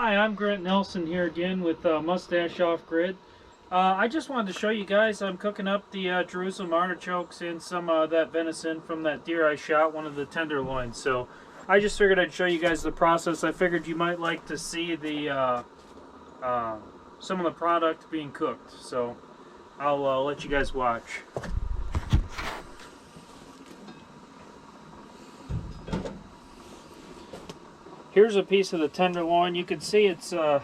Hi, I'm Grant Nelson here again with Mustache Off Grid. I just wanted to show you guys I'm cooking up the Jerusalem artichokes and some that venison from that deer I shot, one of the tenderloins. So I just figured I'd show you guys the process. I figured you might like to see the some of the product being cooked. So I'll let you guys watch. Here's a piece of the tenderloin. You can see it's a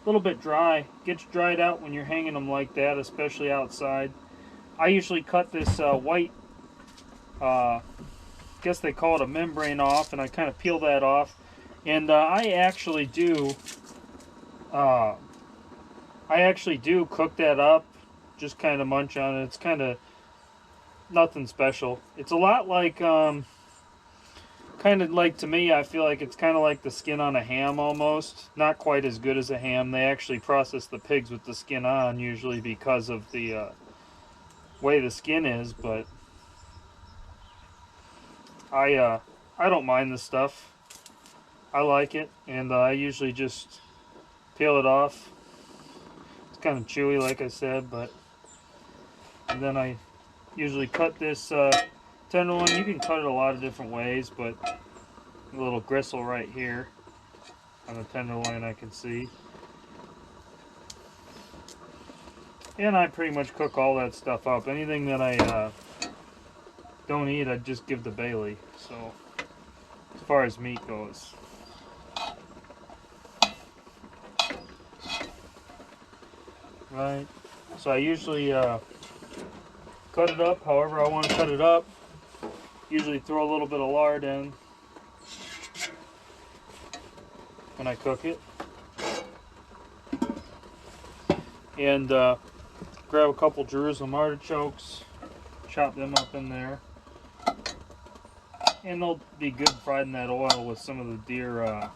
little bit dry. Gets dried out when you're hanging them like that, especially outside. I usually cut this white, guess they call it a membrane off, and I kind of peel that off. And I actually do cook that up, just kind of munch on it. It's kind of nothing special. It's a lot like to me, I feel like it's kind of like the skin on a ham almost. Not quite as good as a ham. They actually process the pigs with the skin on, usually because of the way the skin is, but I don't mind this stuff. I like it, and I usually just peel it off. It's kind of chewy, like I said, and then I usually cut this tenderloin. You can cut it a lot of different ways, but a little gristle right here on the tenderloin I can see. And I pretty much cook all that stuff up. Anything that I don't eat, I just give to Bailey. So as far as meat goes. Right. So I usually cut it up however I want to cut it up. Usually throw a little bit of lard in when I cook it. And grab a couple Jerusalem artichokes, chop them up in there. And they'll be good fried in that oil with some of the deer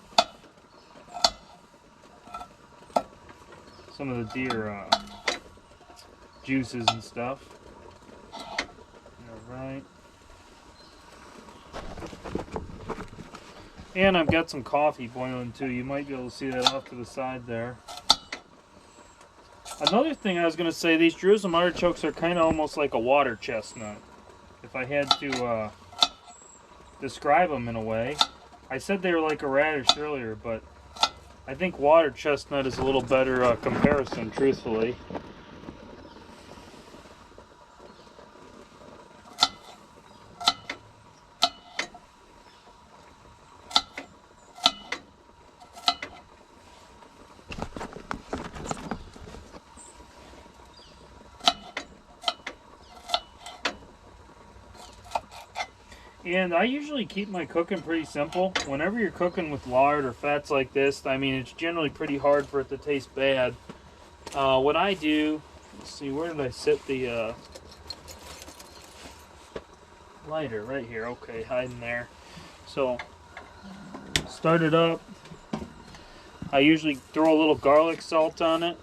juices and stuff. Alright. And I've got some coffee boiling too. You might be able to see that off to the side there. Another thing I was going to say, these Jerusalem artichokes are kind of almost like a water chestnut. If I had to describe them in a way. I said they were like a radish earlier, but I think water chestnut is a little better comparison, truthfully. And I usually keep my cooking pretty simple. Whenever you're cooking with lard or fats like this, I mean, it's generally pretty hard for it to taste bad. What I do, let's see, where did I set the lighter? Right here. Okay, hiding there. So, start it up. I usually throw a little garlic salt on it.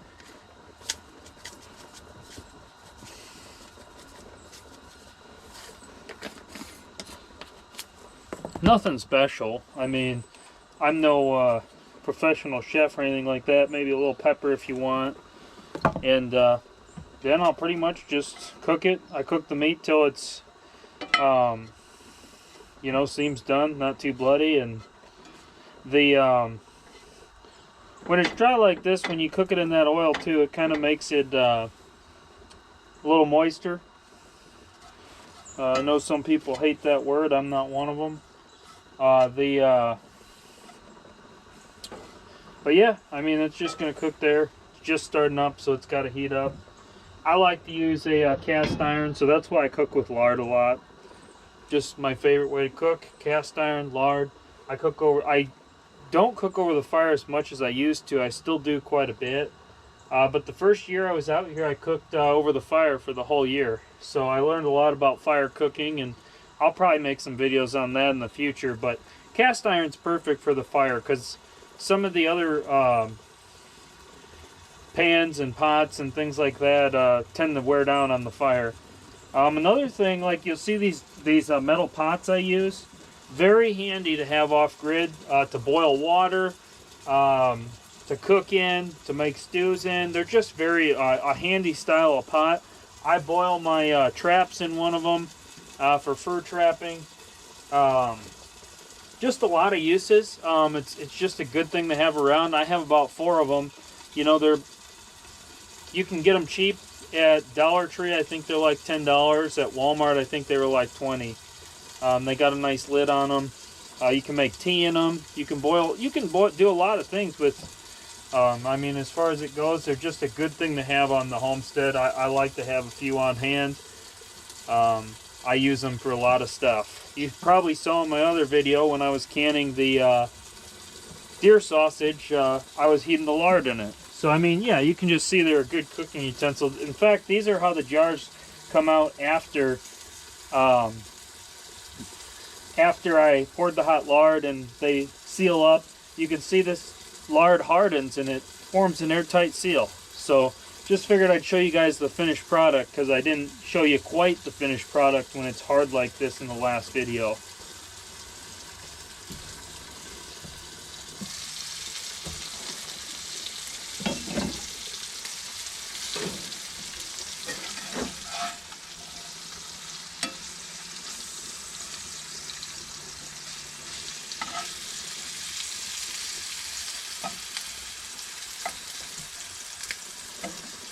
Nothing special. I mean, I'm no professional chef or anything like that. Maybe a little pepper if you want. And then I'll pretty much just cook it. I cook the meat till it's, you know, seems done, not too bloody. And the when it's dry like this, when you cook it in that oil too, it kind of makes it a little moister. I know some people hate that word. I'm not one of them. But yeah, I mean, it's just going to cook there. It's just starting up, so it's got to heat up. I like to use a cast iron, so that's why I cook with lard a lot. Just my favorite way to cook, cast iron, lard. I don't cook over the fire as much as I used to. I still do quite a bit. But the first year I was out here, I cooked over the fire for the whole year. So I learned a lot about fire cooking, and I'll probably make some videos on that in the future. But cast iron's perfect for the fire because some of the other pans and pots and things like that tend to wear down on the fire. Another thing, like you'll see these metal pots I use, very handy to have off grid to boil water. to cook in, to make stews in. They're just very a handy style of pot. I boil my traps in one of them for fur trapping. Just a lot of uses. It's just a good thing to have around. I have about 4 of them. You know, you can get them cheap at Dollar Tree. I think they're like $10. At Walmart, I think they were like 20. They got a nice lid on them. You can make tea in them. You can boil. Do a lot of things with. I mean, as far as it goes, they're just a good thing to have on the homestead. I like to have a few on hand. I use them for a lot of stuff. You probably saw in my other video when I was canning the deer sausage, I was heating the lard in it. So, I mean, yeah, you can just see they're a good cooking utensil. In fact, these are how the jars come out after I poured the hot lard and they seal up. You can see this lard hardens and it forms an airtight seal. So, just figured I'd show you guys the finished product because I didn't show you quite the finished product when it's hard like this in the last video.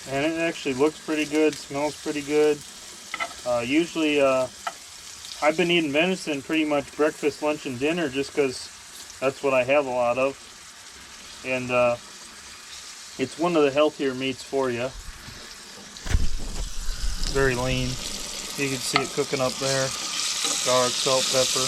And it actually looks pretty good, smells pretty good. Usually, I've been eating venison pretty much breakfast, lunch, and dinner just because that's what I have a lot of. And it's one of the healthier meats for you. Very lean. You can see it cooking up there. Garlic, salt, pepper.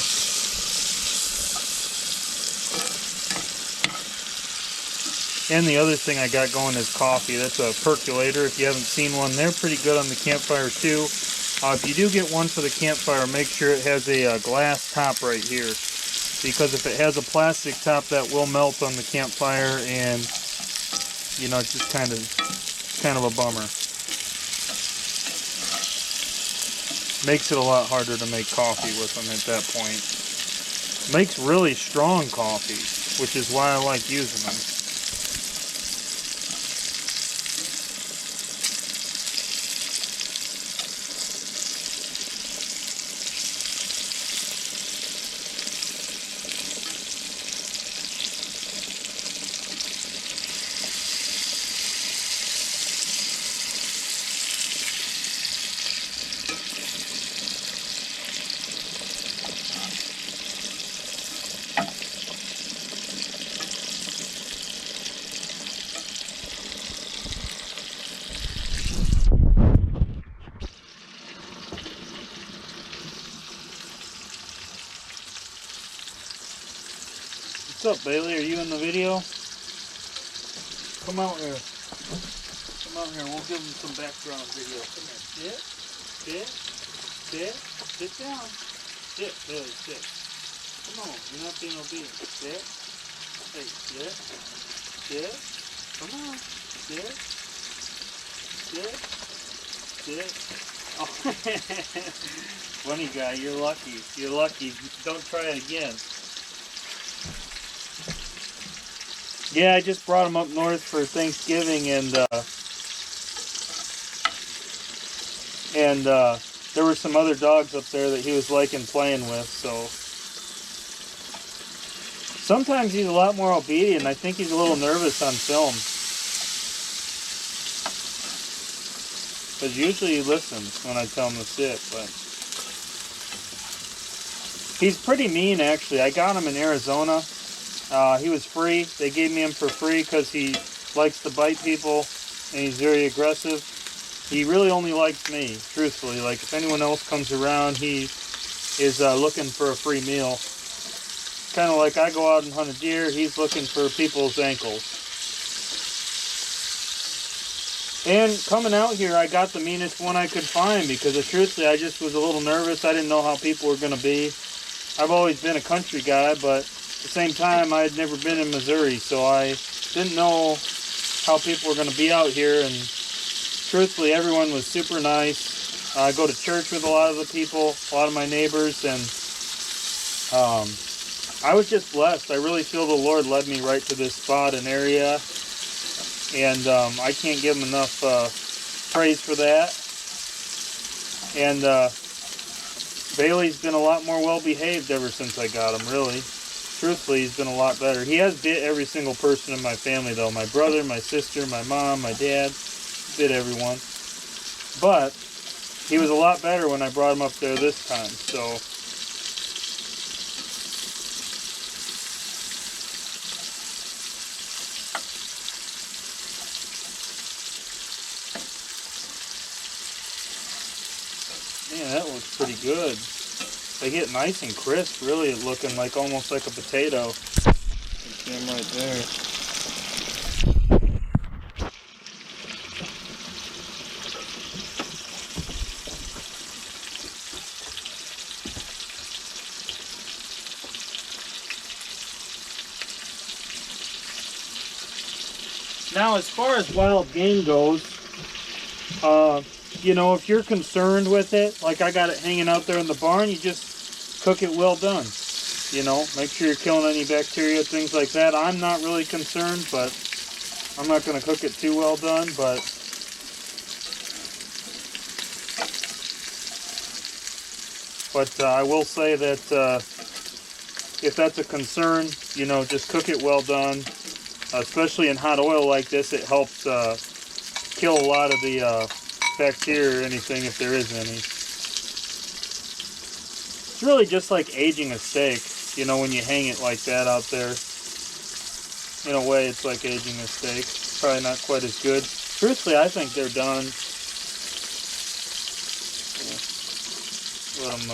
And the other thing I got going is coffee. That's a percolator. If you haven't seen one, they're pretty good on the campfire too. If you do get one for the campfire, make sure it has a glass top right here. Because if it has a plastic top, that will melt on the campfire, and you know, it's just kind of a bummer. Makes it a lot harder to make coffee with them at that point. Makes really strong coffee, which is why I like using them. What's up, Bailey? Are you in the video? Come out here. Come out here. We'll give him some background video. Come here. Sit. Sit. Sit. Sit down. Sit, Bailey. Sit. Come on. You're not being obedient. Sit. Hey, sit. Sit. Come on. Sit. Sit. Sit. Oh, funny guy. You're lucky. You're lucky. Don't try it again. Yeah, I just brought him up north for Thanksgiving, and there were some other dogs up there that he was liking playing with, so sometimes he's a lot more obedient. I think he's a little nervous on film, because usually he listens when I tell him to sit, but he's pretty mean, actually. I got him in Arizona. He was free. They gave me him for free because he likes to bite people and he's very aggressive. He really only likes me, truthfully. Like, if anyone else comes around, he is looking for a free meal. Kind of like I go out and hunt a deer, he's looking for people's ankles. And coming out here, I got the meanest one I could find because, truthfully, I just was a little nervous. I didn't know how people were going to be. I've always been a country guy, but at the same time, I had never been in Missouri, so I didn't know how people were going to be out here, and truthfully, everyone was super nice. I go to church with a lot of the people, a lot of my neighbors, and I was just blessed. I really feel the Lord led me right to this spot and area, and I can't give him enough praise for that. And Bailey's been a lot more well behaved ever since I got him, really. Truthfully, he's been a lot better. He has bit every single person in my family, though. My brother, my sister, my mom, my dad. Bit everyone. But he was a lot better when I brought him up there this time. So man, that looks pretty good. They get nice and crisp, really looking like almost like a potato. See them right there. Now, as far as wild game goes, you know, if you're concerned with it, like I got it hanging out there in the barn, you just cook it well done. You know, make sure you're killing any bacteria, things like that. I'm not really concerned, but I'm not going to cook it too well done. But I will say that if that's a concern, you know, just cook it well done. Especially in hot oil like this, it helps kill a lot of the bacteria or anything, if there is any. It's really just like aging a steak, you know, when you hang it like that out there. In a way, it's like aging a steak. Probably not quite as good. Truthfully, I think they're done. Let them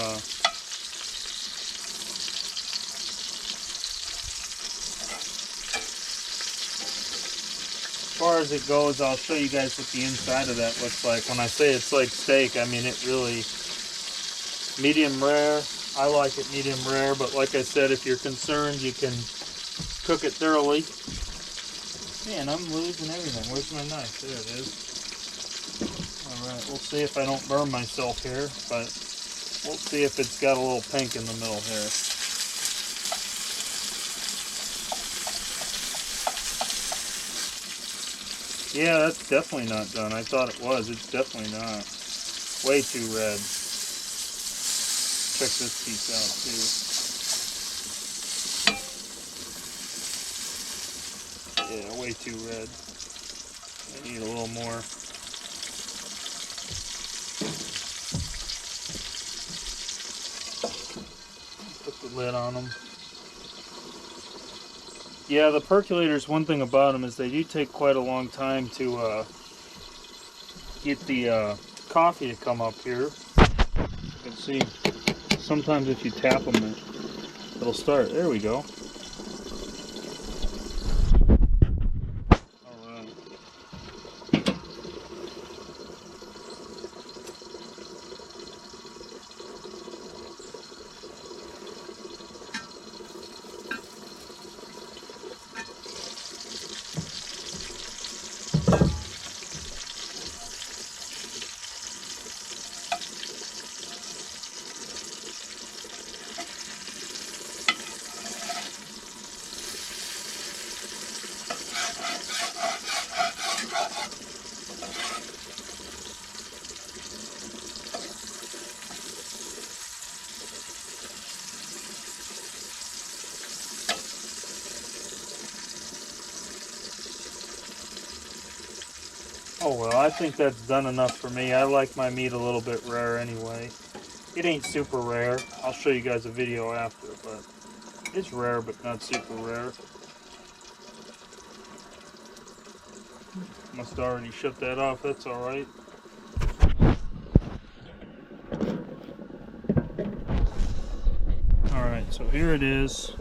as far as it goes, I'll show you guys what the inside of that looks like. When I say it's like steak, I mean it really medium rare. I like it medium rare, but like I said, if you're concerned, you can cook it thoroughly. Man, I'm losing everything. Where's my knife? There it is. Alright, we'll see if I don't burn myself here, but we'll see if it's got a little pink in the middle here. Yeah, that's definitely not done. I thought it was. It's definitely not. Way too red. Check this piece out, too. Yeah, way too red. I need a little more. Put the lid on them. Yeah, the percolators, one thing about them is they do take quite a long time to get the coffee to come up here. You can see sometimes if you tap them, it'll start. There we go. Alright. Oh well, I think that's done enough for me. I like my meat a little bit rare anyway. It ain't super rare. I'll show you guys a video after, but it's rare but not super rare. Must already shut that off, that's alright. Alright, so here it is.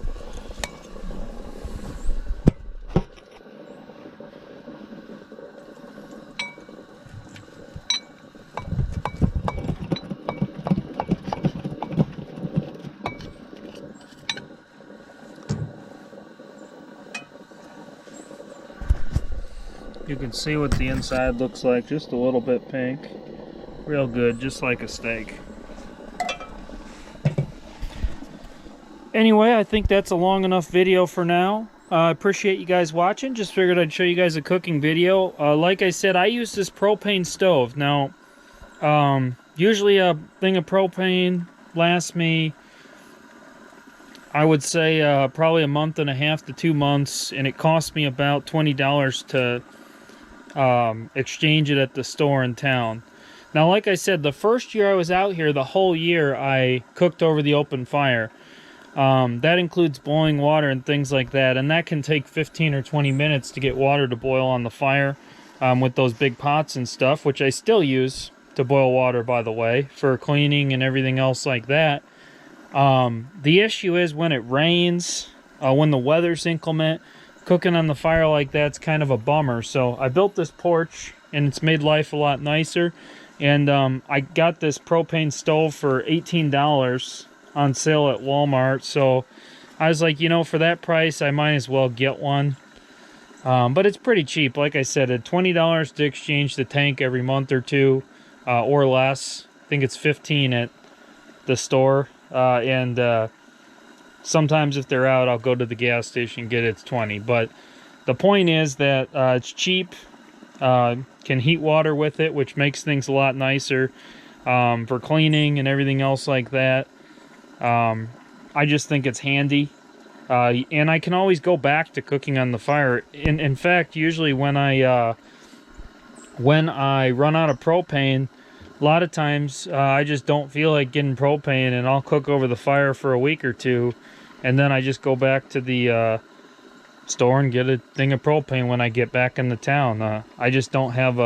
You can see what the inside looks like, just a little bit pink. Real good, just like a steak. Anyway, I think that's a long enough video for now. I appreciate you guys watching. Just figured I'd show you guys a cooking video. Like I said, I use this propane stove. Now, usually a thing of propane lasts me, I would say, probably a month and a half to 2 months, and it cost me about $20 to exchange it at the store in town. Now, like I said, the first year I was out here, the whole year I cooked over the open fire. That includes boiling water and things like that, and that can take 15 or 20 minutes to get water to boil on the fire with those big pots and stuff, which I still use to boil water, by the way, for cleaning and everything else like that. The issue is when it rains, when the weather's inclement, cooking on the fire like that's kind of a bummer. So I built this porch, and it's made life a lot nicer. And I got this propane stove for $18 on sale at Walmart. So I was like, you know, for that price, I might as well get one. But it's pretty cheap. Like I said, at $20 to exchange the tank every month or two, or less. I think it's $15 at the store. Sometimes if they're out, I'll go to the gas station and get it. It's $20. But the point is that it's cheap. Can heat water with it, which makes things a lot nicer for cleaning and everything else like that. I just think it's handy. And I can always go back to cooking on the fire. In fact, usually when I run out of propane, a lot of times I just don't feel like getting propane, and I'll cook over the fire for a week or two, and then I just go back to the store and get a thing of propane when I get back into town. I just don't have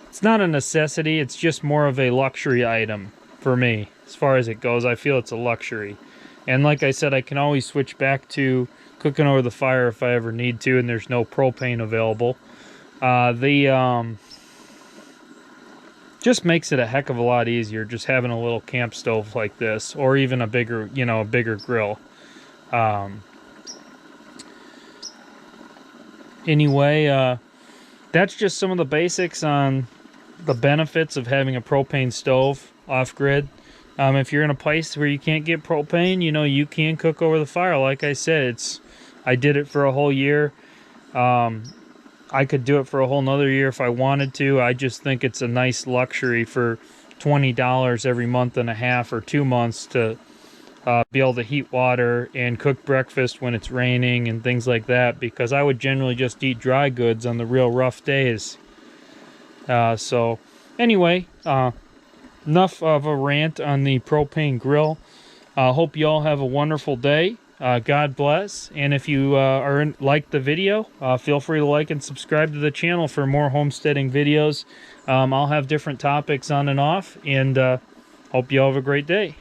it's not a necessity, it's just more of a luxury item for me. As far as it goes, I feel it's a luxury. And like I said, I can always switch back to cooking over the fire if I ever need to and there's no propane available. Just makes it a heck of a lot easier just having a little camp stove like this, or even a bigger, a bigger grill. Anyway, that's just some of the basics on the benefits of having a propane stove off-grid. If you're in a place where you can't get propane, you can cook over the fire. Like I said, I did it for a whole year. I could do it for a whole nother year if I wanted to. I just think it's a nice luxury for $20 every month and a half or 2 months to be able to heat water and cook breakfast when it's raining and things like that, because I would generally just eat dry goods on the real rough days. So anyway, enough of a rant on the propane grill. Hope you all have a wonderful day. God bless. And if you like the video, feel free to like and subscribe to the channel for more homesteading videos. I'll have different topics on and off, and hope you all have a great day.